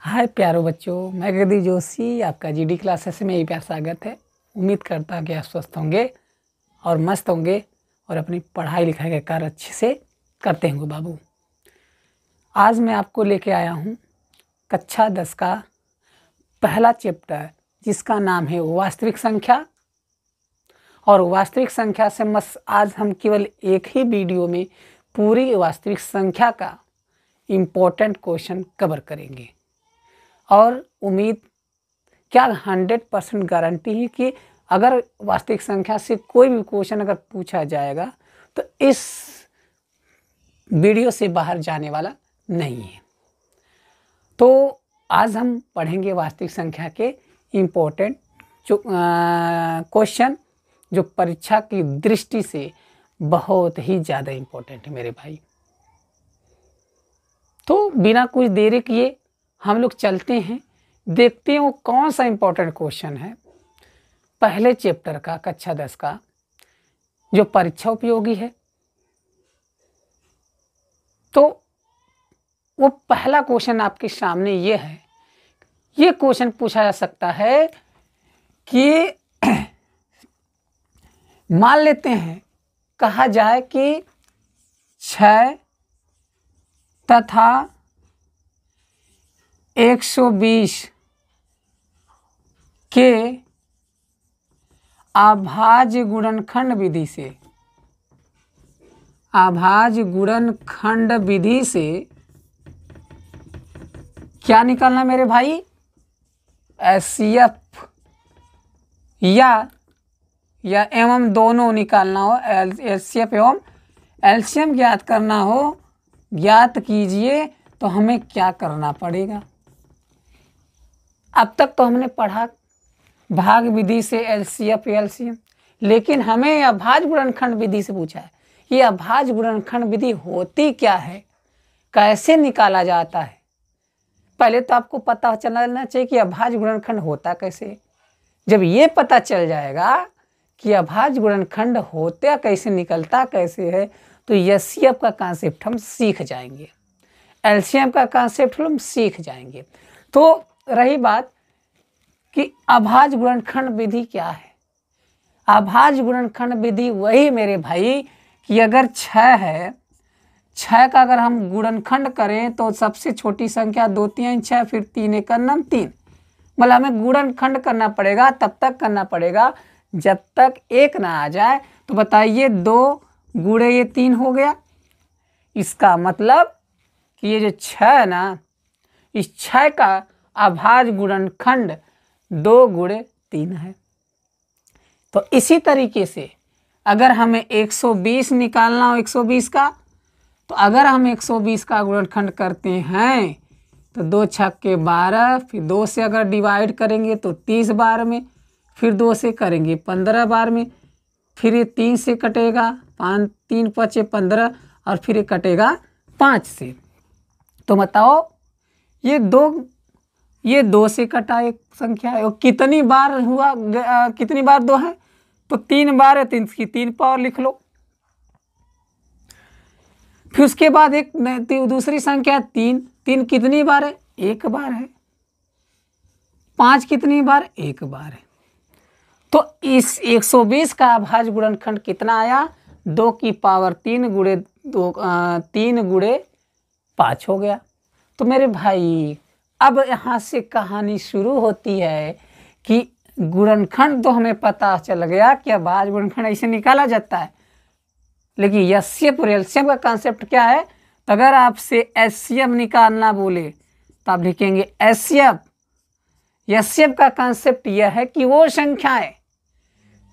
हाय प्यारो बच्चों, मैं गगदी जोशी आपका जीडी क्लासेस में यही प्यार स्वागत है। उम्मीद करता हूँ कि आप स्वस्थ होंगे और मस्त होंगे और अपनी पढ़ाई लिखाई का कार्य अच्छे से करते होंगे। बाबू, आज मैं आपको लेके आया हूँ कक्षा 10 का पहला चैप्टर, जिसका नाम है वास्तविक संख्या। और वास्तविक संख्या से आज हम केवल एक ही वीडियो में पूरी वास्तविक संख्या का इम्पोर्टेंट क्वेश्चन कवर करेंगे। और उम्मीद क्या 100% गारंटी है कि अगर वास्तविक संख्या से कोई भी क्वेश्चन अगर पूछा जाएगा तो इस वीडियो से बाहर जाने वाला नहीं है। तो आज हम पढ़ेंगे वास्तविक संख्या के इम्पोर्टेंट जो क्वेश्चन, जो परीक्षा की दृष्टि से बहुत ही ज़्यादा इम्पोर्टेंट है मेरे भाई। तो बिना कुछ देरी किए हम लोग चलते हैं, देखते हैं वो कौन सा इम्पोर्टेंट क्वेश्चन है पहले चैप्टर का, कक्षा 10 का, जो परीक्षा उपयोगी है। तो वो पहला क्वेश्चन आपके सामने ये है। ये क्वेश्चन पूछा जा सकता है कि मान लेते हैं, कहा जाए कि 6 तथा 120 के अभाज्य गुणनखंड विधि से क्या निकालना मेरे भाई? एचसीएफ या एवं दोनों निकालना हो, एचसीएफ एवं एलसीएम ज्ञात करना हो, ज्ञात कीजिए। तो हमें क्या करना पड़ेगा? अब तक तो हमने पढ़ा भाग विधि से एलसीएफ एलसीएम, लेकिन हमें अभाज्य गुणनखंड विधि से पूछा है। ये अभाज्य गुणनखंड विधि होती क्या है, कैसे निकाला जाता है? पहले तो आपको पता चलना चाहिए कि अभाज्य गुणनखंड होता कैसे। जब ये पता चल जाएगा कि अभाज्य गुणनखंड होता कैसे, निकलता कैसे है, तो एचसीएफ का कॉन्सेप्ट हम सीख जाएंगे, एलसीएम का कॉन्सेप्ट हम सीख जाएंगे। तो रही बात कि अभाज्य गुणनखंड विधि क्या है। अभाज्य गुणनखंड विधि वही मेरे भाई कि अगर 6 है, 6 का अगर हम गुणनखंड करें तो सबसे छोटी संख्या 2 3 6, फिर 3 1 9 3, मतलब हमें गुणनखंड करना पड़ेगा। तब तक करना पड़ेगा जब तक 1 ना आ जाए। तो बताइए, 2 गुणे ये 3 हो गया। इसका मतलब कि ये जो 6 है ना, इस 6 का अभाज्य गुणनखंड 2 गुणे 3 है। तो इसी तरीके से अगर हमें 120 निकालना हो, 120 का, तो अगर हम 120 का गुणनखंड करते हैं तो 2 छक्के 12, फिर 2 से अगर डिवाइड करेंगे तो 30 बार में, फिर 2 से करेंगे 15 बार में, फिर ये 3 से कटेगा, 5 3 5 15, और फिर ये कटेगा 5 से। तो बताओ, ये 2 से कटा एक संख्या है, और कितनी बार हुआ, कितनी बार 2 है, तो 3 बार है, तो इसकी 3 पावर लिख लो। फिर उसके बाद एक दूसरी संख्या 3 कितनी बार है? 1 बार है। 5 कितनी बार? 1 बार है। तो इस 120 का अभाज्य गुणनखंड कितना आया? 2 की पावर 3 गुणे 2, 3 गुणे 5 हो गया। तो मेरे भाई, अब यहाँ से कहानी शुरू होती है कि गुणनखंड तो हमें पता चल गया कि अभाज्य गुणनखंड ऐसे निकाला जाता है, लेकिन एचसीएफ और एलसीएम का कॉन्सेप्ट क्या है? तो अगर आपसे एचसीएफ निकालना बोले तो आप लिखेंगे एचसीएफ। एचसीएफ का कॉन्सेप्ट यह है कि वो संख्याएं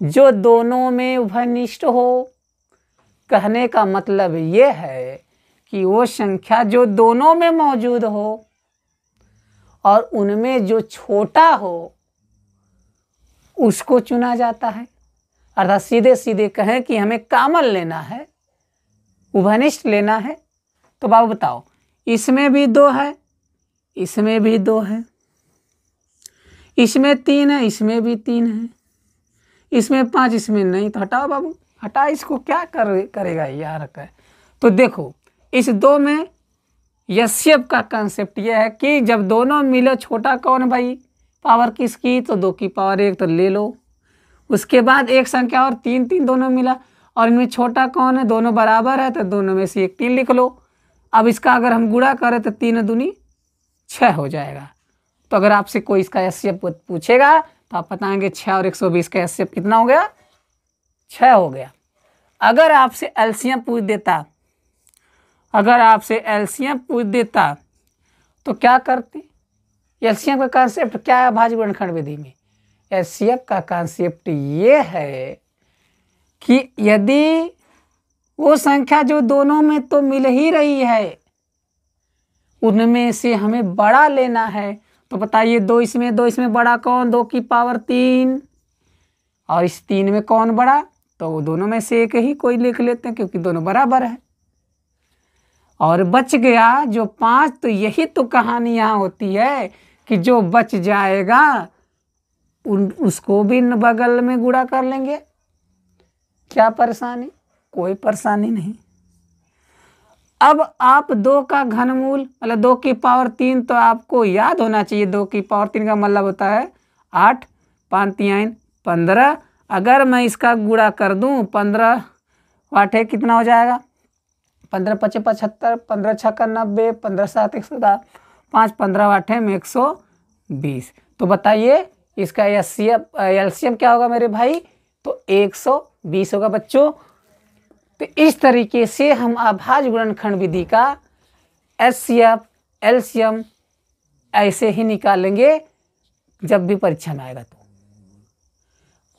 जो दोनों में उभयनिष्ठ हो। कहने का मतलब ये है कि वो संख्या जो दोनों में मौजूद हो और उनमें जो छोटा हो उसको चुना जाता है। अर्थात सीधे सीधे कहें कि हमें कॉमन लेना है, उभयनिष्ठ लेना है। तो बाबू बताओ, इसमें भी 2 है, इसमें भी 2 है, इसमें 3 है, इसमें भी 3 है, इसमें 5, इसमें नहीं। तो हटाओ बाबू, हटा, इसको क्या करेगा यार। तो देखो, इस 2 में एचसीएफ का कंसेप्ट यह है कि जब दोनों मिले, छोटा कौन भाई, पावर किसकी, तो 2 की पावर 1 तो ले लो। उसके बाद एक संख्या और 3 3 दोनों मिला, और इनमें छोटा कौन है, दोनों बराबर है तो दोनों में से एक 3 लिख लो। अब इसका अगर हम गुणा करें तो 3 दूनी 6 हो जाएगा। तो अगर आपसे कोई इसका एचसीएफ पूछेगा तो आप बताएंगे 6 और 120 का एचसीएफ कितना हो गया, 6 हो गया। अगर आपसे एलसीएम पूछ देता, अगर आपसे एलसीएम पूछ देता तो क्या करते? एलसीएम का कॉन्सेप्ट क्या है अभाज्य गुणनखंड विधि में? एलसीएम का कॉन्सेप्ट ये है कि यदि वो संख्या जो दोनों में तो मिल ही रही है, उनमें से हमें बड़ा लेना है, तो बताइए 2 इसमें 2 इसमें बड़ा कौन, 2 की पावर 3, और इस 3 में कौन बड़ा, तो वो दोनों में से एक ही कोई लिख लेते हैं क्योंकि दोनों बराबर है। और बच गया जो 5, तो यही तो कहानी यहाँ होती है कि जो बच जाएगा उसको भी बगल में गुणा कर लेंगे। क्या परेशानी? कोई परेशानी नहीं। अब आप 2 का घनमूल मतलब 2 की पावर 3, तो आपको याद होना चाहिए 2 की पावर 3 का मतलब होता है 8, 5 3 15। अगर मैं इसका गुणा कर दूं 15 वाटे कितना हो जाएगा, 15 5 75, 15 6 90, 15 7 110, 5 15 वाटे में 120। तो बताइए इसका एलसीएम क्या होगा मेरे भाई, तो 120 होगा बच्चों। तो इस तरीके से हम अभाज्य गुणनखंड विधि का एचसीएफ एलसीएम ऐसे ही निकालेंगे जब भी परीक्षा में आएगा। तो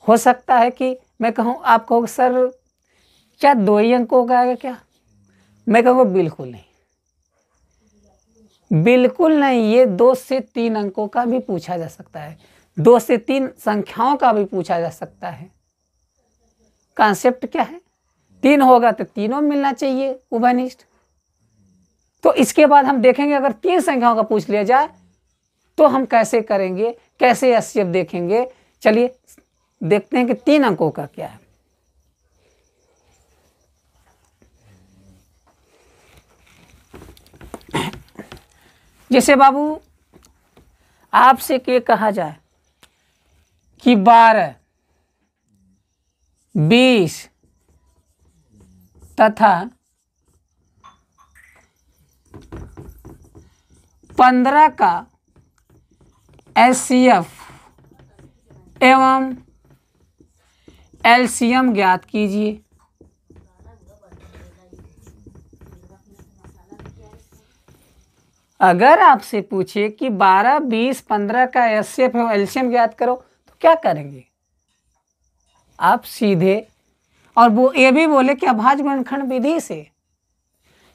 हो सकता है कि मैं कहूँ, आप कहोगे सर क्या 2 ही अंकों का आएगा क्या? मैं कहूँगा बिल्कुल नहीं, बिल्कुल नहीं। ये 2 से 3 अंकों का भी पूछा जा सकता है, 2 से 3 संख्याओं का भी पूछा जा सकता है। कॉन्सेप्ट क्या है, 3 होगा तो तीनों मिलना चाहिए उभयनिष्ठ। तो इसके बाद हम देखेंगे अगर 3 संख्याओं का पूछ लिया जाए तो हम कैसे करेंगे, कैसे एचसीएफ देखेंगे। चलिए देखते हैं कि 3 अंकों का क्या है। जैसे बाबू आपसे के कहा जाए कि 12, 20 तथा 15 का एचसीएफ एवं एलसीएम ज्ञात कीजिए। अगर आपसे पूछे कि 12, 20, 15 का एचसीएफ एवं एलसीएम ज्ञात करो तो क्या करेंगे आप? सीधे, और वो ये भी बोले कि अभाज्य गुणनखंड विधि से,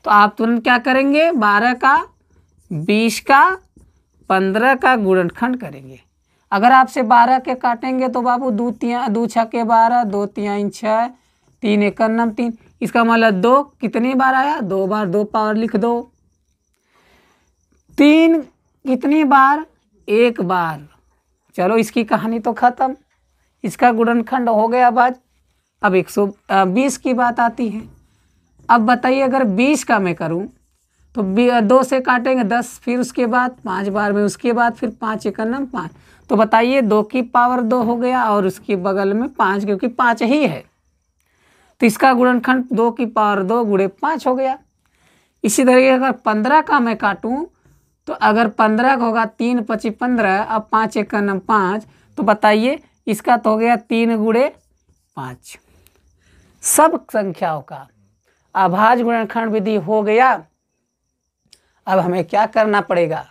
तो आप तुरंत क्या करेंगे, 12 का 20 का 15 का गुणनखंड करेंगे। अगर आपसे 12 के काटेंगे तो बाबू 2 छक्के 12, 2 3 6, 3 1 9 3, इसका मतलब 2 कितनी बार आया, 2 बार, 2 पावर लिख दो। 3 कितनी बार, 1 बार। चलो इसकी कहानी तो खत्म, इसका गुणनखंड हो गया अभाज्य। अब 120 की बात आती है। अब बताइए अगर 20 का मैं करूं तो 2 से काटेंगे 10, फिर उसके बाद 5 बार में, उसके बाद फिर 5 1 9 5, तो बताइए 2 की पावर 2 हो गया और उसके बगल में 5, क्योंकि 5 ही है तो इसका गुणनखंड 2 की पावर 2 गुणे 5 हो गया। इसी तरीके अगर 15 का मैं काटूं तो अगर 15 का होगा 3 5 15, अब 5 1 9 5, तो बताइए इसका तो हो गया 3 गुणे 5। सब संख्याओं का अभाज्य गुणनखंड विधि हो गया। अब हमें क्या करना पड़ेगा,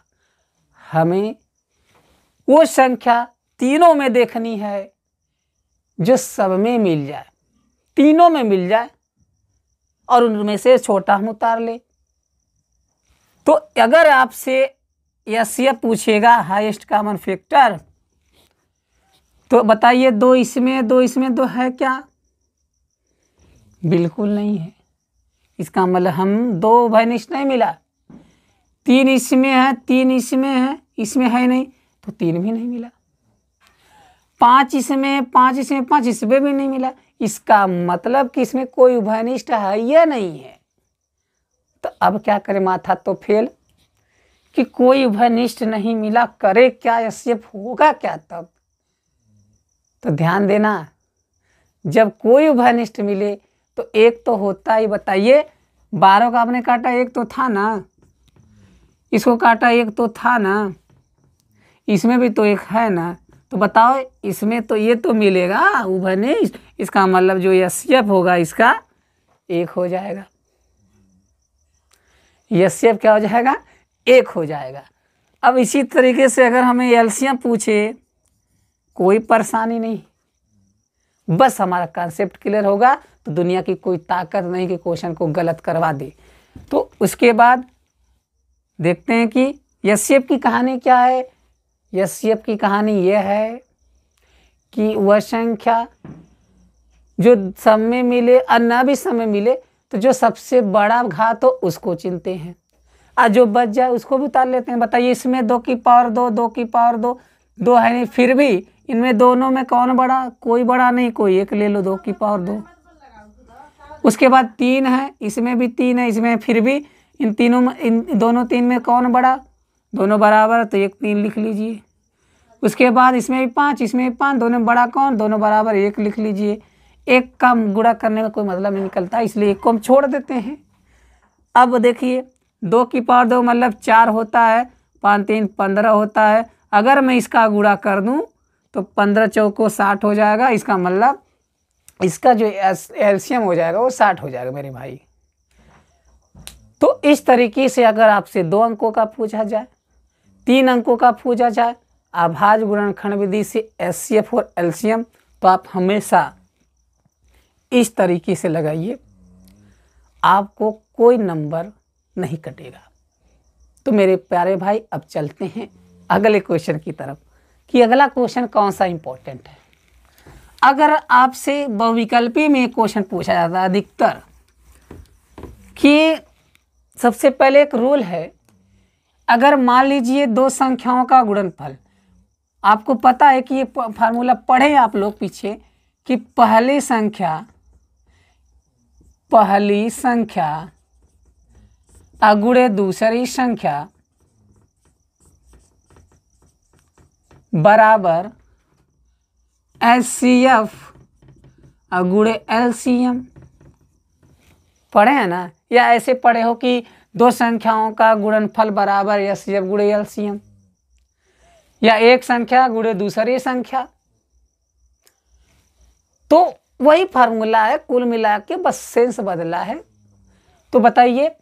हमें वो संख्या तीनों में देखनी है जो सब में मिल जाए, तीनों में मिल जाए और उनमें से छोटा हम उतार ले। तो अगर आपसे एचसीएफ पूछेगा हाईएस्ट कॉमन फैक्टर, तो बताइए 2 इसमें 2 इसमें 2 है क्या? बिल्कुल नहीं है। इसका मतलब हम 2 उभयनिष्ठ नहीं मिला। 3 इसमें है, 3 इसमें है, इसमें है नहीं तो 3 भी नहीं मिला। 5 इसमें, 5 इसमें, 5 इसमें भी नहीं मिला। इसका मतलब कि इसमें कोई उभयनिष्ठ है या नहीं है, तो अब क्या करें, माथा तो फेल कि कोई उभयनिष्ठ नहीं मिला, करे क्या, एचसीएफ होगा क्या तब। तो ध्यान देना, जब कोई उभयनिष्ठ मिले तो एक तो होता ही, बताइए 12 का आपने काटा, एक तो था ना, इसको काटा एक तो था ना, इसमें भी तो एक है ना, तो बताओ इसमें तो ये तो मिलेगा उभयनिष्ठ, इसका मतलब जो एचसीएफ होगा इसका एक हो जाएगा, एचसीएफ क्या हो जाएगा, एक हो जाएगा। अब इसी तरीके से अगर हमें एलसीएम पूछे, कोई परेशानी नहीं, बस हमारा कॉन्सेप्ट क्लियर होगा तो दुनिया की कोई ताकत नहीं कि क्वेश्चन को गलत करवा दे। तो उसके बाद देखते हैं कि एचसीएफ की कहानी क्या है। एचसीएफ की कहानी यह है कि वह संख्या जो सब में मिले और न भी सब में मिले तो जो सबसे बड़ा घात हो उसको चिनते हैं, और जो बच जाए उसको भी उतार लेते हैं। बताइए इसमें 2 की पावर 2, 2 की पावर 2, 2 है नहीं, फिर भी इनमें दोनों में कौन बड़ा, कोई बड़ा नहीं, कोई एक ले लो, 2 की पावर 2। उसके बाद 3 है, इसमें भी 3 है, इसमें फिर भी इन तीनों में, इन दोनों 3 में कौन बड़ा, दोनों बराबर, तो एक 3 लिख लीजिए। उसके बाद इसमें भी 5, इसमें भी 5, दोनों बड़ा कौन, दोनों बराबर, 1 लिख लीजिए। एक का गुणा करने का कोई मतलब नहीं निकलता, इसलिए एक को हम छोड़ देते हैं। अब देखिए 2 की पावर 2 मतलब 4 होता है, 5 3 15 होता है। अगर मैं इसका गुणा कर दूं तो 15 चौको 60 हो जाएगा, इसका मतलब इसका जो एलसीएम हो जाएगा वो 60 हो जाएगा मेरे भाई। तो इस तरीके से अगर आपसे 2 अंकों का पूछा जाए, 3 अंकों का पूछा जाए अभाज्य गुणनखंड विधि से एचसीएफ और एलसीएम, तो आप हमेशा इस तरीके से लगाइए, आपको कोई नंबर नहीं कटेगा। तो मेरे प्यारे भाई अब चलते हैं अगले क्वेश्चन की तरफ कि अगला क्वेश्चन कौन सा इंपॉर्टेंट है। अगर आपसे बहुविकल्पी में क्वेश्चन पूछा जाता है अधिकतर कि सबसे पहले एक रूल है, अगर मान लीजिए 2 संख्याओं का गुणनफल, आपको पता है कि ये फार्मूला पढ़े आप लोग पीछे कि पहली संख्या अगुणे दूसरी संख्या बराबर एचसीएफ अगुणे एलसीएम, पढ़े हैं ना, या ऐसे पढ़े हो कि 2 संख्याओं का गुणनफल बराबर एचसीएफ गुणे एलसीएम, या एक संख्या गुणे दूसरी संख्या। तो वही फार्मूला है, कुल मिला के बस सेंस बदला है। तो बताइए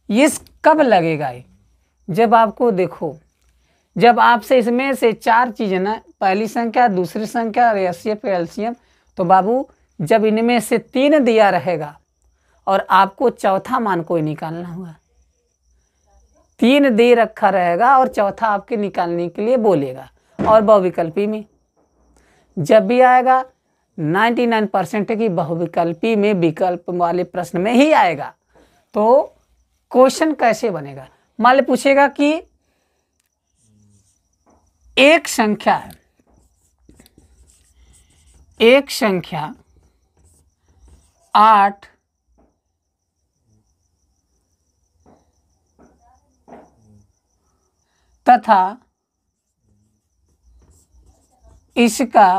ये कब लगेगा, जब आपको देखो, जब आपसे इसमें से 4 चीजें ना, पहली संख्या, दूसरी संख्या और एचसीएफ एलसीएम, तो बाबू जब इनमें से 3 दिया रहेगा और आपको चौथा मान कोई निकालना होगा, 3 दे रखा रहेगा और चौथा आपके निकालने के लिए बोलेगा। और बहुविकल्पी में जब भी आएगा 99% की बहुविकल्पी में विकल्प वाले प्रश्न में ही आएगा। तो क्वेश्चन कैसे बनेगा, मान ली पूछेगा कि एक संख्या 8 तथा इसका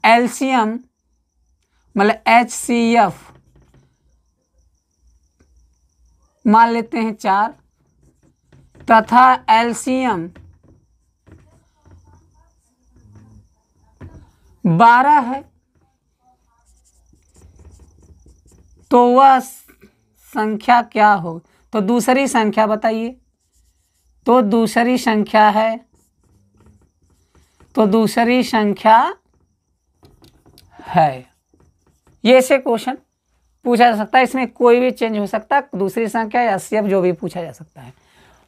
एलसीएम मतलब एचसीएफ मान लेते हैं 4 तथा एलसीएम 12 है, तो वह संख्या क्या हो। तो दूसरी संख्या बताइए, तो दूसरी संख्या है, तो दूसरी संख्या है। ये ऐसे क्वेश्चन पूछा जा सकता है, इसमें कोई भी चेंज हो सकता है, दूसरी संख्या या एचसीएफ जो भी पूछा जा सकता है।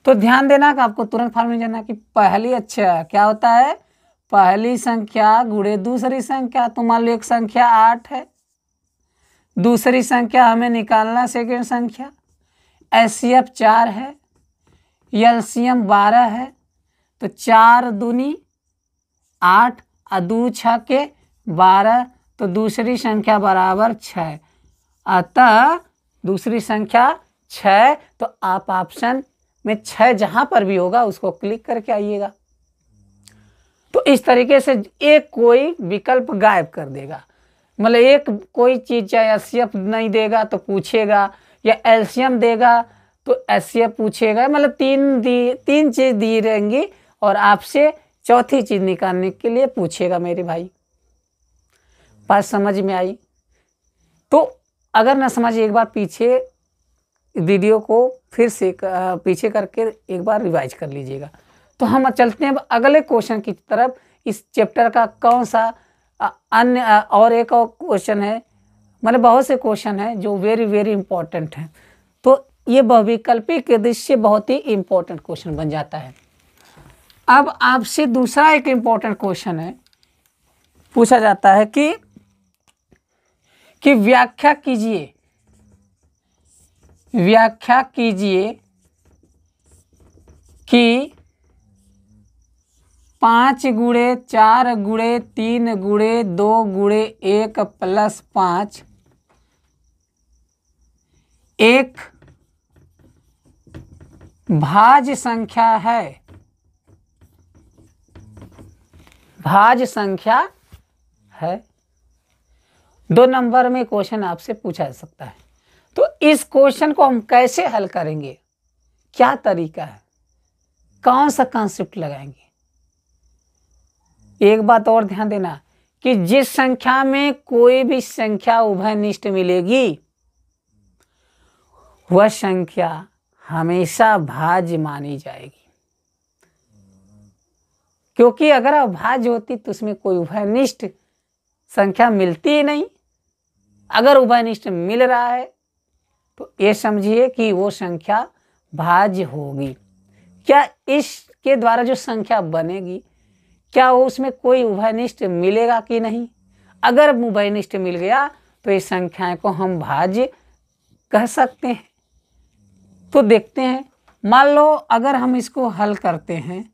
तो ध्यान देना कि आपको तुरंत फार्मूला जानना कि पहली, अच्छा क्या होता है, पहली संख्या गुणे दूसरी संख्या। तो मान लो एक संख्या 8 है, दूसरी संख्या हमें निकालना सेकेंड संख्या, एचसीएफ 4 है, एलसीएम 12 है, तो 4 दूनी 8 और 2 6 के 12, तो दूसरी संख्या बराबर 6। अतः दूसरी संख्या 6, तो आप ऑप्शन में 6 जहां पर भी होगा उसको क्लिक करके आइएगा। तो इस तरीके से एक कोई विकल्प गायब कर देगा, मतलब एक कोई चीज चाहे एचसीएफ नहीं देगा तो पूछेगा, या एलसीएम देगा तो एचसीएफ पूछेगा, मतलब तीन चीज दी रहेंगी और आपसे चौथी चीज निकालने के लिए पूछेगा मेरे भाई। बात समझ में आई? तो अगर ना समझ, एक बार पीछे वीडियो को फिर से पीछे करके एक बार रिवाइज कर लीजिएगा। तो हम चलते हैं अगले क्वेश्चन की तरफ। इस चैप्टर का कौन सा अन्य और एक और क्वेश्चन है, मतलब बहुत से क्वेश्चन है जो वेरी वेरी इंपॉर्टेंट हैं। तो ये बहुविकल्पिक दृश्य बहुत ही इंपॉर्टेंट क्वेश्चन बन जाता है। अब आपसे दूसरा एक इंपॉर्टेंट क्वेश्चन है, पूछा जाता है कि व्याख्या कीजिए कि 5 गुणे 4 गुणे 3 गुणे 2 गुणे 1 प्लस 5 एक भाज्य संख्या है। भाज्य संख्या है। 2 नंबर में क्वेश्चन आपसे पूछा जा सकता है। तो इस क्वेश्चन को हम कैसे हल करेंगे, क्या तरीका है, कौन सा कॉन्सेप्ट लगाएंगे? एक बात और ध्यान देना कि जिस संख्या में कोई भी संख्या उभयनिष्ठ मिलेगी वह संख्या हमेशा भाज्य मानी जाएगी, क्योंकि अगर अभाज्य होती तो उसमें कोई उभयनिष्ठ संख्या मिलती ही नहीं। अगर उभयनिष्ठ मिल रहा है तो ये समझिए कि वो संख्या भाज्य होगी। क्या इसके द्वारा जो संख्या बनेगी, क्या वो उसमें कोई उभयनिष्ठ मिलेगा कि नहीं? अगर उभयनिष्ठ मिल गया तो इस संख्याएं को हम भाज्य कह सकते हैं। तो देखते हैं, मान लो अगर हम इसको हल करते हैं,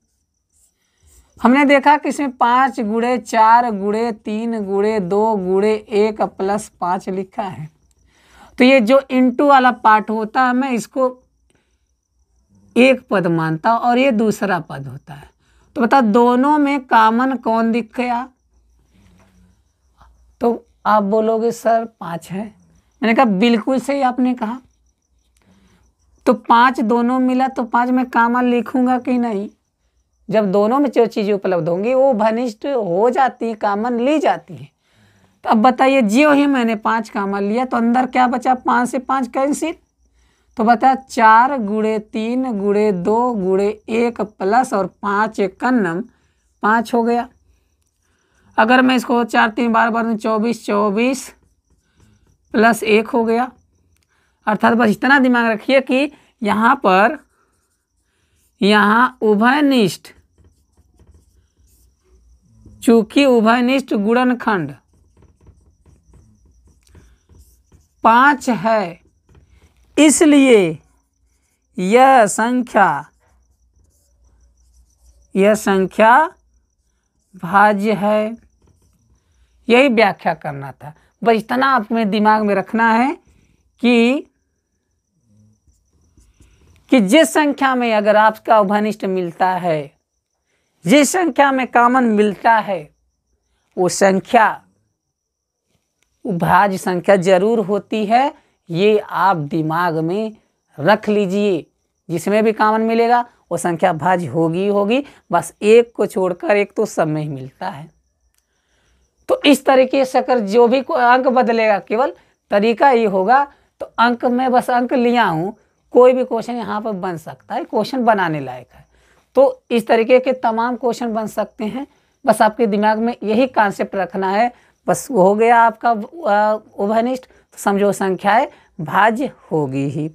हमने देखा कि इसमें 5 गुणे 4 गुणे 3 गुणे 2 गुणे 1 प्लस 5 लिखा है। तो ये जो इंटू वाला पार्ट होता है मैं इसको एक पद मानता और ये दूसरा पद होता है। तो बता दोनों में कॉमन कौन दिख गया? तो आप बोलोगे सर 5 है। मैंने कहा बिल्कुल सही आपने कहा। तो 5 दोनों मिला तो 5 में कॉमन लिखूंगा कि नहीं? जब दोनों में जो चीज़ें उपलब्ध होंगी वो घनिष्ठ हो जाती है, कॉमन ली जाती है। तो अब बताइए, जियो ही मैंने 5 कॉमन लिया तो अंदर क्या बचा? 5 से 5 कैंसिल। तो बता 4 गुणे 3 गुणे 2 गुणे 1 प्लस और 5 कन्नम 5 हो गया। अगर मैं इसको 4 3 बार 24 24 प्लस 1 हो गया। अर्थात बस इतना दिमाग रखिए कि यहाँ पर उभयनिष्ठ, चूंकि उभयनिष्ठ गुणनखंड 5 है, इसलिए यह संख्या भाज्य है। यही व्याख्या करना था। बस इतना अपने दिमाग में रखना है कि जिस संख्या में अगर आपका उभयनिष्ठ मिलता है, जिस संख्या में कॉमन मिलता है, वो संख्या भाज्य संख्या जरूर होती है। ये आप दिमाग में रख लीजिए। जिसमें भी कॉमन मिलेगा वो संख्या भाज्य होगी होगी। बस एक को छोड़कर, एक तो सब में ही मिलता है। तो इस तरीके से अगर जो भी अंक बदलेगा, केवल तरीका ये होगा। तो अंक में बस अंक लिया हूँ, कोई भी क्वेश्चन यहाँ पर बन सकता है, क्वेश्चन बनाने लायक है। तो इस तरीके के तमाम क्वेश्चन बन सकते हैं। बस आपके दिमाग में यही कॉन्सेप्ट रखना है। बस वो हो गया आपका उभयनिष्ठ, तो समझो संख्याएं भाज्य होगी ही।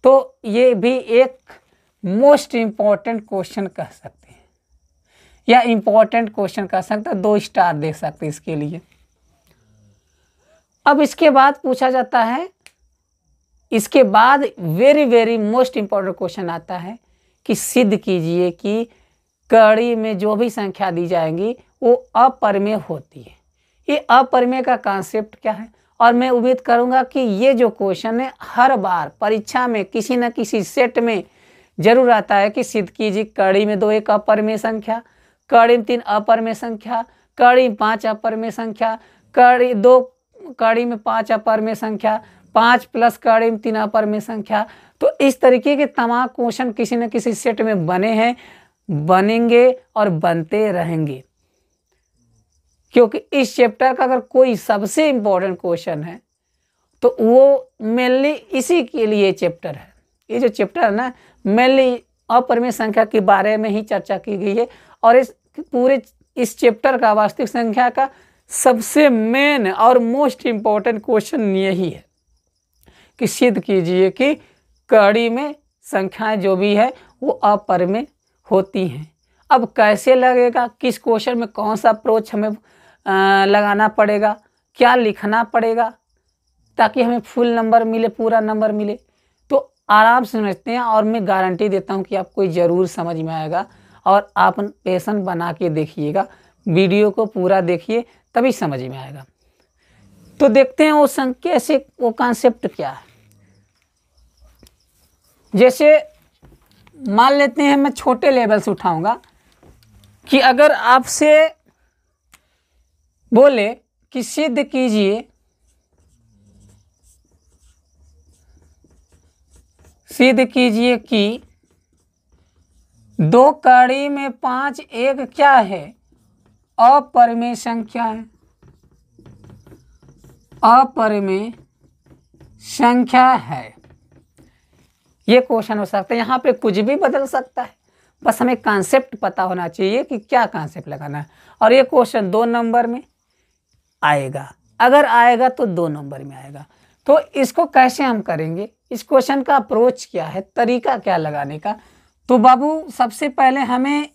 तो ये भी एक मोस्ट इम्पॉर्टेंट क्वेश्चन कह सकते हैं, या इम्पॉर्टेंट क्वेश्चन कह सकते हैं। 2 स्टार दे सकते हैं इसके लिए। अब इसके बाद पूछा जाता है, इसके बाद very very most important question आता है कि सिद्ध कीजिए कि कड़ी में जो भी संख्या दी जाएंगी वो अपरिमेय होती है। ये अपरिमेय का कॉन्सेप्ट क्या है और मैं उम्मीद करूंगा कि ये जो क्वेश्चन है हर बार परीक्षा में किसी न किसी सेट में जरूर आता है कि सिद्ध कीजिए कड़ी में 2 एक अपरिमेय संख्या, कड़ी में 3 अपरिमेय संख्या, कड़ी में 5 अपरिमेय संख्या, कड़ी 2 कड़ी में 5 अपरिमेय संख्या, 5 प्लस कड़ी में 3 अपरिमेय संख्या। तो इस तरीके के तमाम क्वेश्चन किसी न किसी सेट में बने हैं, बनेंगे और बनते रहेंगे, क्योंकि इस चैप्टर का अगर कोई सबसे इम्पोर्टेंट क्वेश्चन है तो वो मेनली इसी के लिए चैप्टर है। ये जो चैप्टर है ना, मेनली अपरिमेय संख्या के बारे में ही चर्चा की गई है और इस चैप्टर का वास्तविक संख्या का सबसे मेन और मोस्ट इम्पोर्टेंट क्वेश्चन यही है कि सिद्ध कीजिए कि कड़ी में संख्याएं जो भी है वो अपरिमेय होती हैं। अब कैसे लगेगा, किस क्वेश्चन में कौन सा अप्रोच हमें लगाना पड़ेगा, क्या लिखना पड़ेगा ताकि हमें फुल नंबर मिले, पूरा नंबर मिले, तो आराम से समझते हैं और मैं गारंटी देता हूं कि आपको ज़रूर समझ में आएगा। और आप पैशन बना के देखिएगा, वीडियो को पूरा देखिए तभी समझ में आएगा। तो देखते हैं वो संख्या से वो कॉन्सेप्ट क्या है। जैसे मान लेते हैं, मैं छोटे लेवल से उठाऊंगा कि अगर आपसे बोले कि सिद्ध कीजिए कि 2 कड़ी में 5 एक क्या है, अपरिमेय संख्या है, अपरिमेय संख्या है। ये क्वेश्चन हो सकता है, यहाँ पे कुछ भी बदल सकता है, बस हमें कॉन्सेप्ट पता होना चाहिए कि क्या कॉन्सेप्ट लगाना है। और ये क्वेश्चन 2 नंबर में आएगा, अगर आएगा तो 2 नंबर में आएगा। तो इसको कैसे हम करेंगे, इस क्वेश्चन का अप्रोच क्या है, तरीका क्या लगाने का। तो बाबू सबसे पहले हमें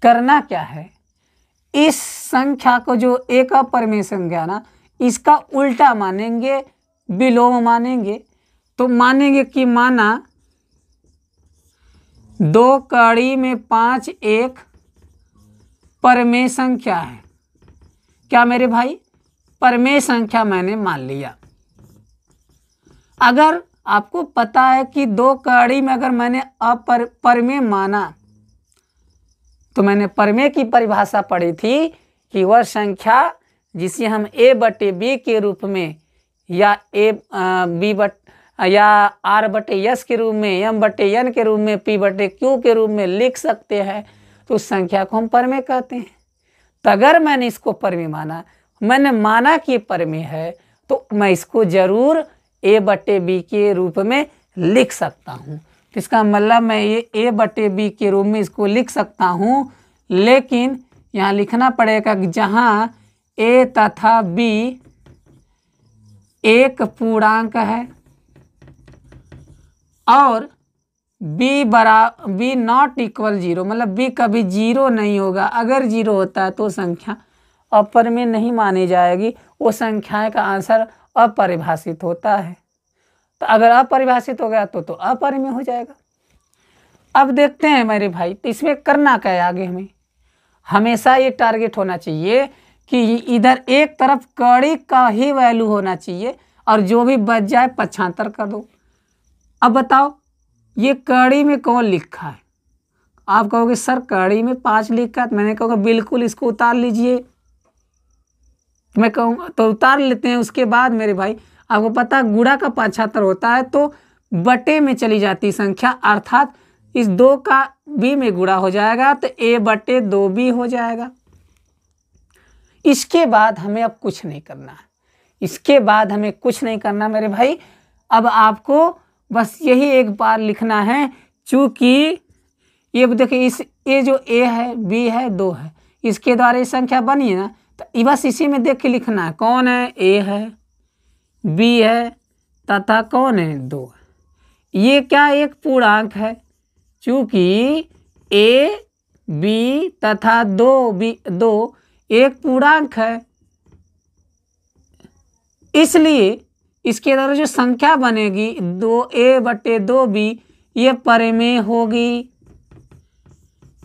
करना क्या है, इस संख्या को जो एक अपरिमेय संख्या ना, इसका उल्टा मानेंगे, विलोम मानेंगे। तो मानेंगे कि माना 2 कड़ी में 5 एक परिमेय संख्या है। क्या मेरे भाई, परिमेय संख्या मैंने मान लिया। अगर आपको पता है कि 2 कड़ी में अगर मैंने परिमेय माना तो मैंने परिमेय की परिभाषा पढ़ी थी कि वह संख्या जिसे हम a/b के रूप में या या r/s के रूप में, m/n के रूप में, p/q के रूप में लिख सकते हैं, तो उस संख्या को हम परिमेय कहते हैं। तो अगर मैंने इसको परिमेय माना, मैंने माना कि परिमेय है, तो मैं इसको जरूर a/b के रूप में लिख सकता हूँ। तो इसका मतलब मैं ये a/b के रूप में इसको लिख सकता हूँ, लेकिन यहाँ लिखना पड़ेगा कि जहाँ a तथा b एक पूर्णांक है और b नॉट इक्वल 0, मतलब b कभी 0 नहीं होगा। अगर 0 होता है तो संख्या अपरिमेय नहीं मानी जाएगी, वो संख्या का आंसर अपरिभाषित होता है। तो अगर अपरिभाषित हो गया तो अपरिमेय हो जाएगा। अब देखते हैं मेरे भाई, तो इसमें करना क्या है आगे। हमें हमेशा ये टारगेट होना चाहिए कि इधर एक तरफ कड़ी का ही वैल्यू होना चाहिए और जो भी बच जाए पक्षांतर कर दो। अब बताओ ये कड़ी में कौन लिखा है, आप कहोगे सर कड़ी में 5 लिखा है। मैंने कहूँगा बिल्कुल इसको उतार लीजिए। मैं कहूँगा तो उतार लेते हैं। उसके बाद मेरे भाई आपको पता गुणा का पक्षांतर होता है तो बटे में चली जाती संख्या, अर्थात इस 2 का b में गुणा हो जाएगा तो a/2b हो जाएगा। इसके बाद हमें अब कुछ नहीं करना है, इसके बाद हमें कुछ नहीं करना मेरे भाई। अब आपको बस यही एक बार लिखना है, चूँकि ये देखिए इस ये जो a है, b है, 2 है, इसके द्वारा ये संख्या बनी है ना, तो बस इसी में देख के लिखना है कौन है, a है, b है तथा कौन है, 2 है। ये क्या एक पूर्णांक है, चूँकि a b तथा 2 एक पूर्णांक है, इसलिए इसके द्वारा जो संख्या बनेगी 2a/2b ये परिमेय होगी,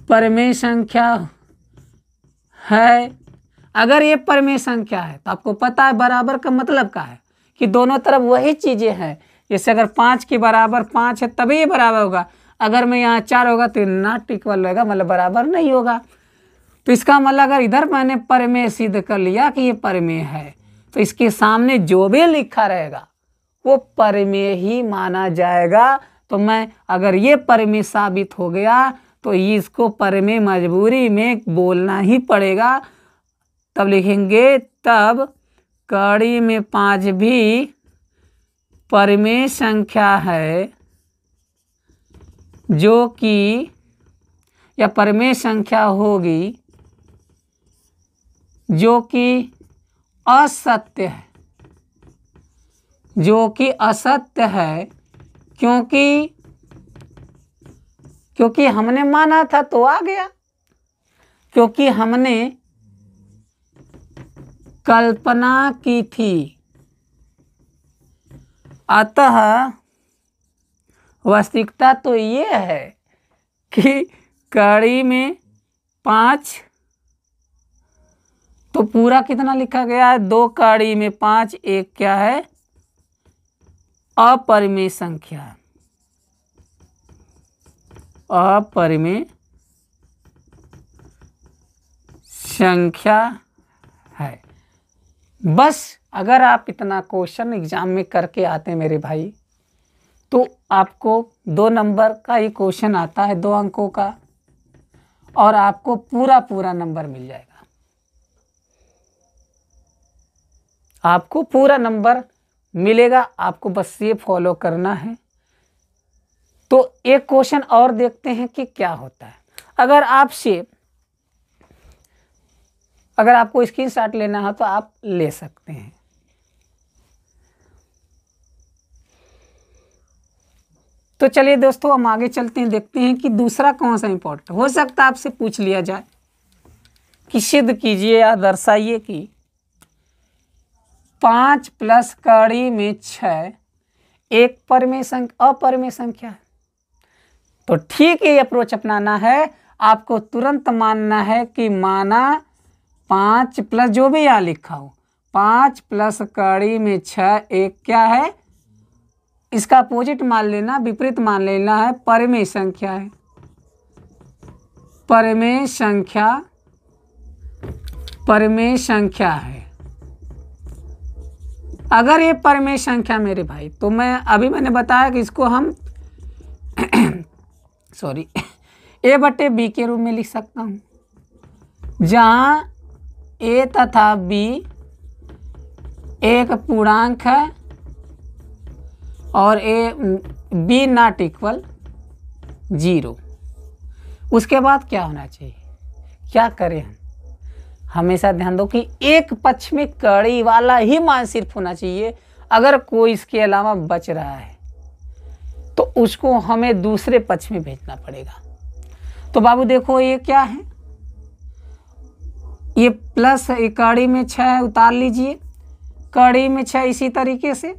परिमेय संख्या है। अगर ये परिमेय संख्या है तो आपको पता है बराबर का मतलब क्या है कि दोनों तरफ वही चीजें हैं। जैसे अगर 5 के बराबर 5 है तभी ये बराबर होगा, अगर मैं यहाँ 4 होगा तो नॉट इक्वल रहेगा, मतलब बराबर नहीं होगा। तो इसका मतलब अगर इधर मैंने परिमेय सिद्ध कर लिया कि ये परिमेय है तो इसके सामने जो भी लिखा रहेगा वो परिमेय ही माना जाएगा। तो मैं अगर ये परिमेय साबित हो गया तो इसको परिमेय मजबूरी में बोलना ही पड़ेगा। तब लिखेंगे तब कड़ी में 5 भी परिमेय संख्या है जो कि या परिमेय संख्या होगी जो कि असत्य है, जो कि असत्य है क्योंकि हमने माना था तो आ गया, क्योंकि हमने कल्पना की थी। अतः वास्तविकता तो ये है कि कड़ी में 5 तो पूरा कितना लिखा गया है, 2 कड़ी में 5, एक क्या है अपरिमेय संख्या, अपरिमेय संख्या है। बस अगर आप इतना क्वेश्चन एग्जाम में करके आते हैं मेरे भाई तो आपको 2 नंबर का ही क्वेश्चन आता है, 2 अंकों का, और आपको पूरा नंबर मिल जाएगा। आपको पूरा नंबर मिलेगा, आपको बस ये फॉलो करना है। तो एक क्वेश्चन और देखते हैं कि क्या होता है। अगर आपको स्क्रीनशॉट लेना है तो आप ले सकते हैं। तो चलिए दोस्तों हम आगे चलते हैं, देखते हैं कि दूसरा कौन सा इंपॉर्टेंट हो सकता है आपसे पूछ लिया जाए कि सिद्ध कीजिए या दर्शाइए कि 5 प्लस कड़ी में 6 एक अपरिमेय संख्या है। तो ठीक है, अप्रोच अपनाना है, आपको तुरंत मानना है कि माना 5 प्लस जो भी यहाँ लिखा हो 5 प्लस कड़ी में 6 एक क्या है, इसका अपोजिट मान लेना, विपरीत मान लेना है, परिमेय संख्या है। परिमेय संख्या है। अगर ये परिमेय संख्या मेरे भाई तो मैंने बताया कि इसको हम सॉरी a/b के रूप में लिख सकता हूँ, जहाँ a तथा b एक पूर्णांक है और b नॉट इक्वल 0। उसके बाद क्या होना चाहिए, क्या करें हम, हमेशा ध्यान दो कि एक पक्ष में कड़ी वाला ही मान सिर्फ होना चाहिए। अगर कोई इसके अलावा बच रहा है तो उसको हमें दूसरे पक्ष में भेजना पड़ेगा। तो बाबू देखो ये क्या है, ये प्लस कड़ी में 6 उतार लीजिए, कड़ी में 6 इसी तरीके से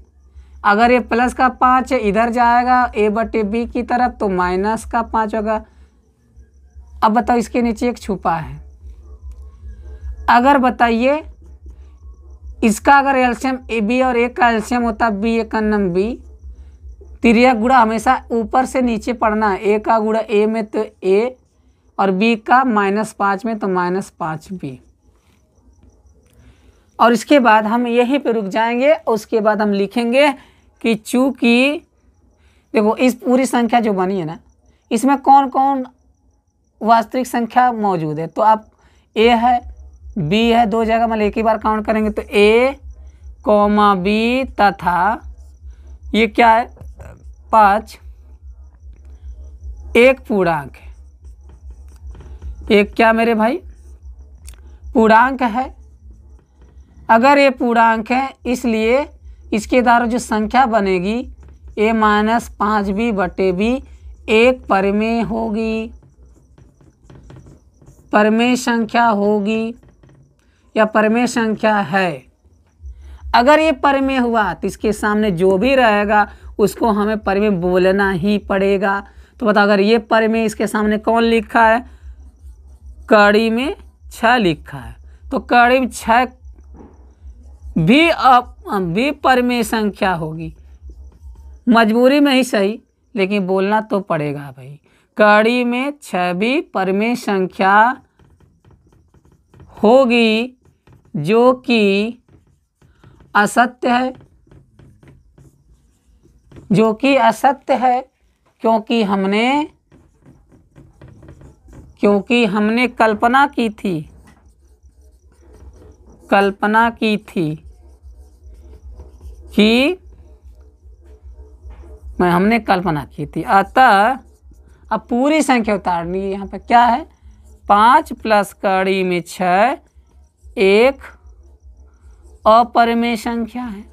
अगर ये प्लस का 5 इधर जाएगा a/b की तरफ तो माइनस का 5 होगा। अब बताओ इसके नीचे एक छुपा है, अगर बताइए इसका अगर एलसीएम b और a का एलसीएम होता b a का नम b, तिर्यक गुणा हमेशा ऊपर से नीचे पढ़ना है, a का गुणा a में तो a और b का -5 में तो -5b। और इसके बाद हम यहीं पे रुक जाएंगे, उसके बाद हम लिखेंगे कि चूंकि देखो इस पूरी संख्या जो बनी है ना, इसमें कौन कौन वास्तविक संख्या मौजूद है। तो आप a है b है, 2 जगह मतलब एक ही बार काउंट करेंगे तो a, b तथा ये क्या है 5 एक पूर्णांक है, एक क्या मेरे भाई पूर्णांक है। अगर ये पूर्णांक है इसलिए इसके द्वारा जो संख्या बनेगी a-5b/b एक परिमेय होगी, परिमेय संख्या होगी या परिमेय संख्या है। अगर ये परिमेय हुआ तो इसके सामने जो भी रहेगा उसको हमें परिमेय बोलना ही पड़ेगा। तो बताओ अगर ये परिमेय इसके सामने कौन लिखा है, कड़ी में 6 लिखा है तो कड़ी में 6 भी परिमेय संख्या होगी। मजबूरी में ही सही, लेकिन बोलना तो पड़ेगा भाई। कड़ी में 6 भी परिमेय संख्या होगी जो कि असत्य है, जो कि असत्य है, क्योंकि हमने कल्पना की थी कि हमने कल्पना की थी। अतः अब पूरी संख्या उतारनी है। यहाँ पर क्या है, 5 प्लस कड़ी में 6 एक अपरिमेय संख्या है।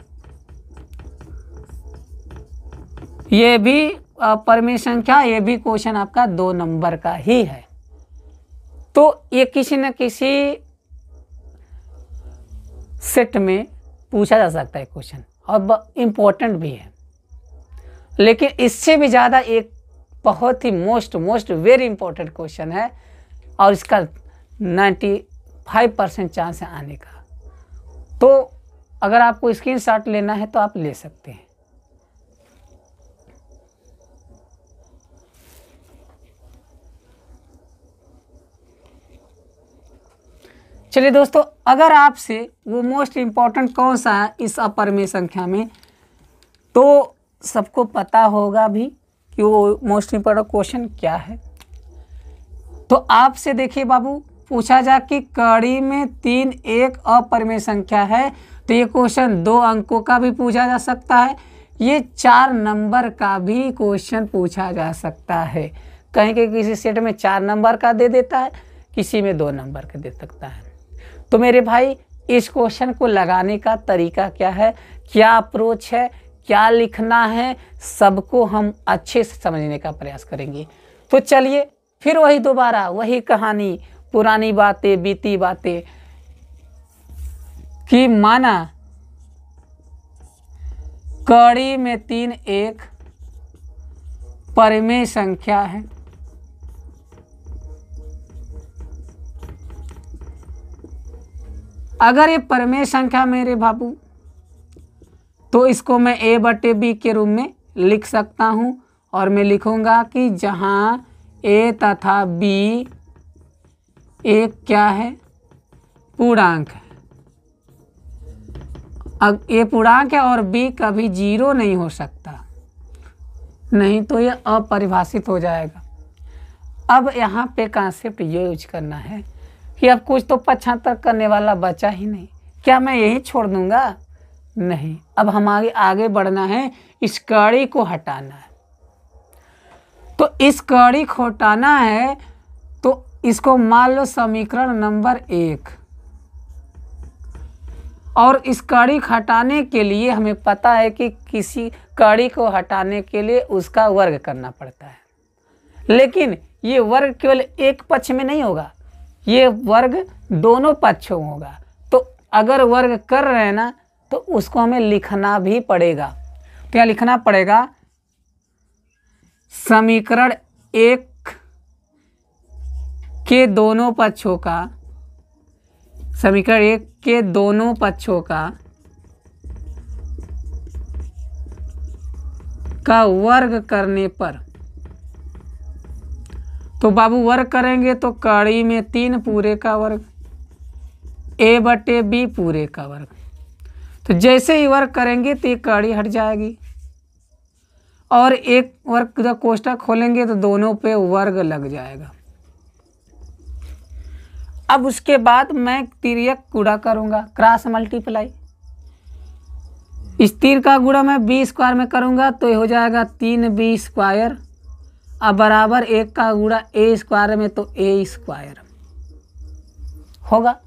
ये भी अपरिमेय संख्या, ये भी क्वेश्चन आपका 2 नंबर का ही है। तो ये किसी न किसी सेट में पूछा जा सकता है क्वेश्चन, और इम्पोर्टेंट भी है। लेकिन इससे भी ज़्यादा एक बहुत ही मोस्ट वेरी इंपॉर्टेंट क्वेश्चन है, और इसका 95% चांस है आने का। तो अगर आपको स्क्रीनशॉट लेना है तो आप ले सकते हैं। चलिए दोस्तों, अगर आपसे वो मोस्ट इम्पॉर्टेंट कौन सा है इस अपरिमेय संख्या में, तो सबको पता होगा भी कि वो मोस्ट इम्पॉर्टेंट क्वेश्चन क्या है। तो आपसे देखिए बाबू, पूछा जा कि कड़ी में 3 एक अपरिमेय संख्या है, तो ये क्वेश्चन 2 अंकों का भी पूछा जा सकता है, ये 4 नंबर का भी क्वेश्चन पूछा जा सकता है। कहीं के किसी सेट में 4 नंबर का दे देता है, किसी में 2 नंबर का दे सकता है। तो मेरे भाई, इस क्वेश्चन को लगाने का तरीका क्या है, क्या अप्रोच है, क्या लिखना है, सबको हम अच्छे से समझने का प्रयास करेंगे। तो चलिए फिर वही दोबारा वही कहानी, पुरानी बातें, बीती बातें, कि माना कड़ी में 3 एक परिमेय संख्या है। अगर ये परिमेय संख्या मेरे बाबू, तो इसको मैं a/b के रूप में लिख सकता हूँ, और मैं लिखूंगा कि जहाँ a तथा b एक क्या है, पूर्णांक है। अब a पूर्णांक है और b कभी 0 नहीं हो सकता, नहीं तो ये अपरिभाषित हो जाएगा। अब यहाँ पे कॉन्सेप्ट ये यूज करना है कि अब कुछ तो पक्षांतर करने वाला बचा ही नहीं, क्या मैं यही छोड़ दूंगा? नहीं, अब हम आगे बढ़ना है, इस कड़ी को हटाना है। तो इस कड़ी को हटाना है, तो इसको मान लो समीकरण नंबर 1, और इस कड़ी को हटाने के लिए हमें पता है कि किसी कड़ी को हटाने के लिए उसका वर्ग करना पड़ता है। लेकिन ये वर्ग केवल एक पक्ष में नहीं होगा, ये वर्ग दोनों पक्षों में होगा। तो अगर वर्ग कर रहे हैं ना, तो उसको हमें लिखना भी पड़ेगा। तो यहाँ लिखना पड़ेगा समीकरण 1 के दोनों पक्षों का, समीकरण 1 के दोनों पक्षों का वर्ग करने पर, तो बाबू वर्ग करेंगे तो कड़ी में 3 पूरे का वर्ग, a/b पूरे का वर्ग। तो जैसे ही वर्ग करेंगे तो ये कड़ी हट जाएगी, और एक वर्ग जब कोष्ठक खोलेंगे तो दोनों पे वर्ग लग जाएगा। अब उसके बाद मैं तिर्यक गुणा करूंगा, क्रॉस मल्टीप्लाई। इस 3 का गुणा मैं b² में करूंगा तो ये हो जाएगा 3b², अब बराबर 1 का गुणा a² में तो a² होगा।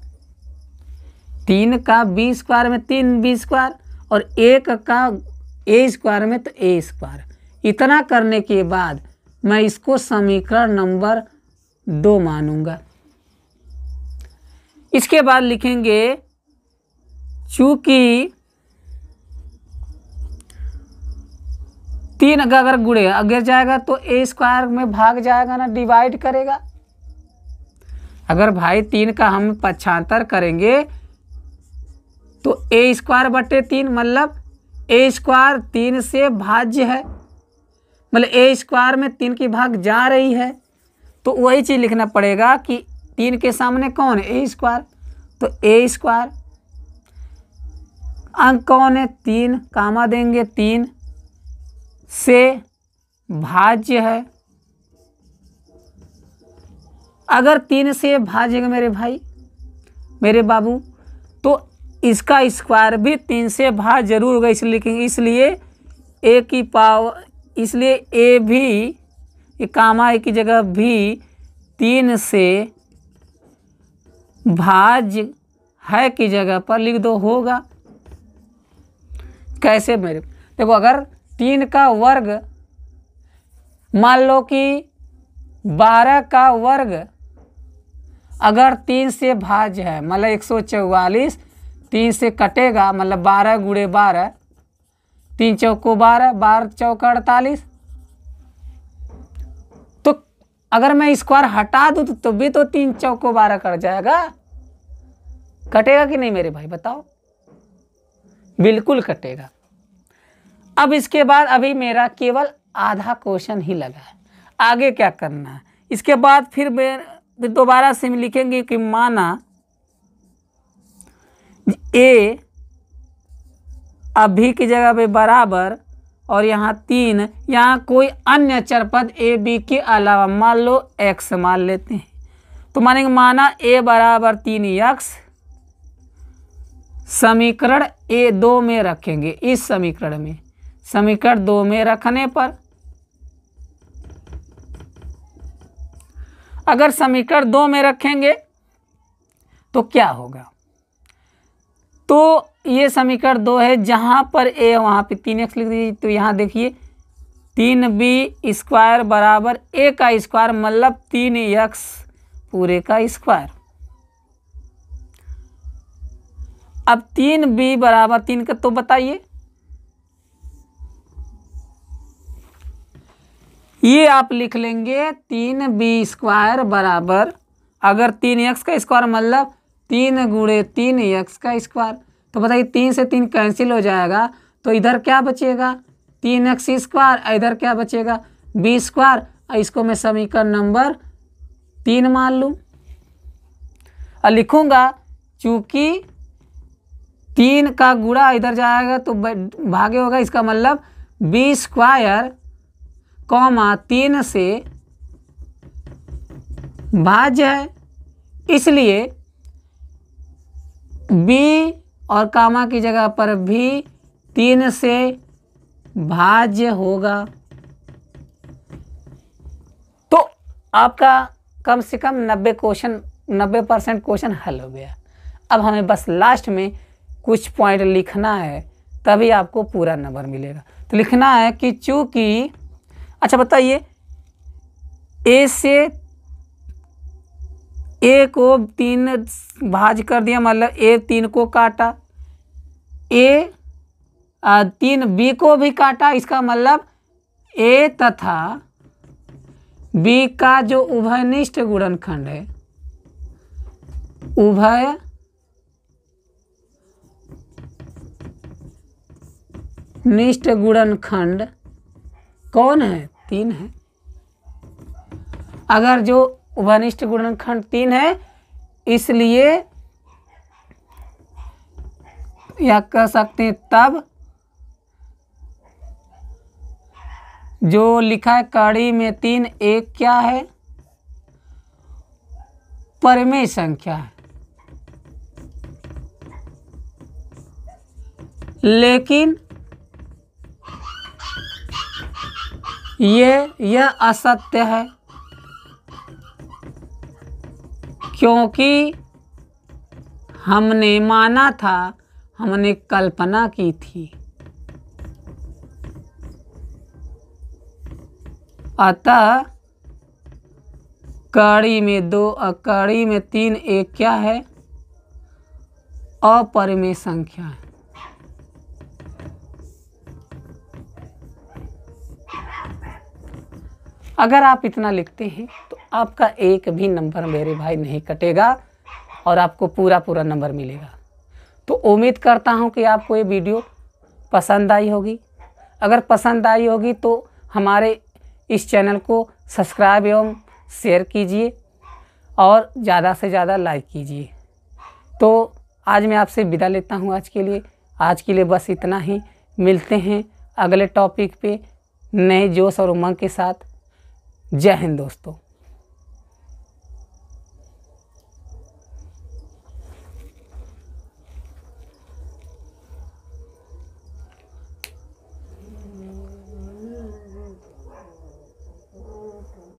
3 का b² में 3b², और 1 का a² में तो a²। इतना करने के बाद मैं इसको समीकरण नंबर 2 मानूंगा। इसके बाद लिखेंगे, चूंकि 3 अगर गुणे अगर जाएगा तो a² में भाग जाएगा ना, डिवाइड करेगा। अगर भाई 3 का हम पक्षांतर करेंगे तो ए स्क्वायर बटे 3, मतलब ए स्क्वायर 3 से भाज्य है, मतलब ए स्क्वायर में 3 की भाग जा रही है, तो वही चीज़ लिखना पड़ेगा कि 3 के सामने कौन है, ए स्क्वायर, तो ए स्क्वायर अंक कौन है 3, कामा देंगे 3 से भाज्य है। अगर 3 से भाज्य है मेरे भाई मेरे बाबू, तो इसका स्क्वायर भी 3 से भाज्य जरूर होगा, इसलिए लिखेंगे, इसलिए ए की पावर, इसलिए ए भी, ये कामा ए की जगह भी 3 से भाज्य है की जगह पर लिख दो, होगा। कैसे मेरे देखो, अगर 3 का वर्ग, मान लो कि 12 का वर्ग अगर 3 से भाज्य है, मतलब 144, 3 से कटेगा, मतलब 12 गुणे 12, 3 चौको 12, 12 चौका 48, तो अगर मैं स्क्वायर हटा दूँ तो भी तो 3 चौको 12 कट जाएगा, कटेगा कि नहीं मेरे भाई बताओ, बिल्कुल कटेगा। अब इसके बाद अभी मेरा केवल आधा क्वेश्चन ही लगा है, आगे क्या करना है, इसके बाद फिर दोबारा से लिखेंगे कि माना ए अभी की जगह पे बराबर, और यहाँ 3, यहाँ कोई अन्य चर पद ए बी के अलावा, मान लो x मान लेते हैं, तो मानेंगे माना a बराबर 3x, समीकरण A2 में रखेंगे, इस समीकरण में, समीकरण 2 में रखने पर, अगर समीकरण 2 में रखेंगे तो क्या होगा, तो ये समीकरण 2 है, जहां पर a वहां पे 3x लिख दीजिए, तो यहाँ देखिए 3b स्क्वायर बराबर a का स्क्वायर, मतलब 3x पूरे का स्क्वायर। अब 3b बराबर 3 का, तो बताइए ये आप लिख लेंगे 3b स्क्वायर बराबर, अगर 3x का स्क्वायर मतलब 3 गुणे 3x का स्क्वायर, तो बताइए 3 से 3 कैंसिल हो जाएगा, तो इधर क्या बचेगा 3x स्क्वायर, इधर क्या बचेगा b स्क्वायर, इसको मैं समीकरण नंबर 3 मान लूँ और लिखूँगा, चूँकि 3 का गुणा इधर जाएगा तो भागे होगा, इसका मतलब b स्क्वायर कॉमा 3 से भाज्य है, इसलिए b और कामा की जगह पर भी 3 से भाज्य होगा। तो आपका कम से कम 90% क्वेश्चन हल हो गया। अब हमें बस लास्ट में कुछ पॉइंट लिखना है, तभी आपको पूरा नंबर मिलेगा। तो लिखना है कि चूंकि, अच्छा बताइए, ए से ए को 3 भाज कर दिया, मतलब ए 3 को काटा, ए 3 बी को भी काटा, इसका मतलब ए तथा बी का जो उभयनिष्ठ गुणनखंड है, उभय निष्ठ गुणनखंड कौन है 3 है। अगर जो उभयनिष्ठ गुणनखंड 3 है, इसलिए या कह सकते हैं तब जो लिखा है कड़ी में 3 एक क्या है, परिमेय संख्या है, लेकिन यह असत्य है, क्योंकि हमने माना था, हमने कल्पना की थी, अतः कड़ी में 3 एक क्या है, अपरिमेय संख्या है। अगर आप इतना लिखते हैं तो आपका एक भी नंबर मेरे भाई नहीं कटेगा और आपको पूरा नंबर मिलेगा। तो उम्मीद करता हूँ कि आपको ये वीडियो पसंद आई होगी। अगर पसंद आई होगी तो हमारे इस चैनल को सब्सक्राइब एवं शेयर कीजिए और ज़्यादा से ज़्यादा लाइक कीजिए। तो आज मैं आपसे विदा लेता हूँ। आज के लिए बस इतना ही। मिलते हैं अगले टॉपिक पे नए जोश और उमंग के साथ। जय हिंद दोस्तों।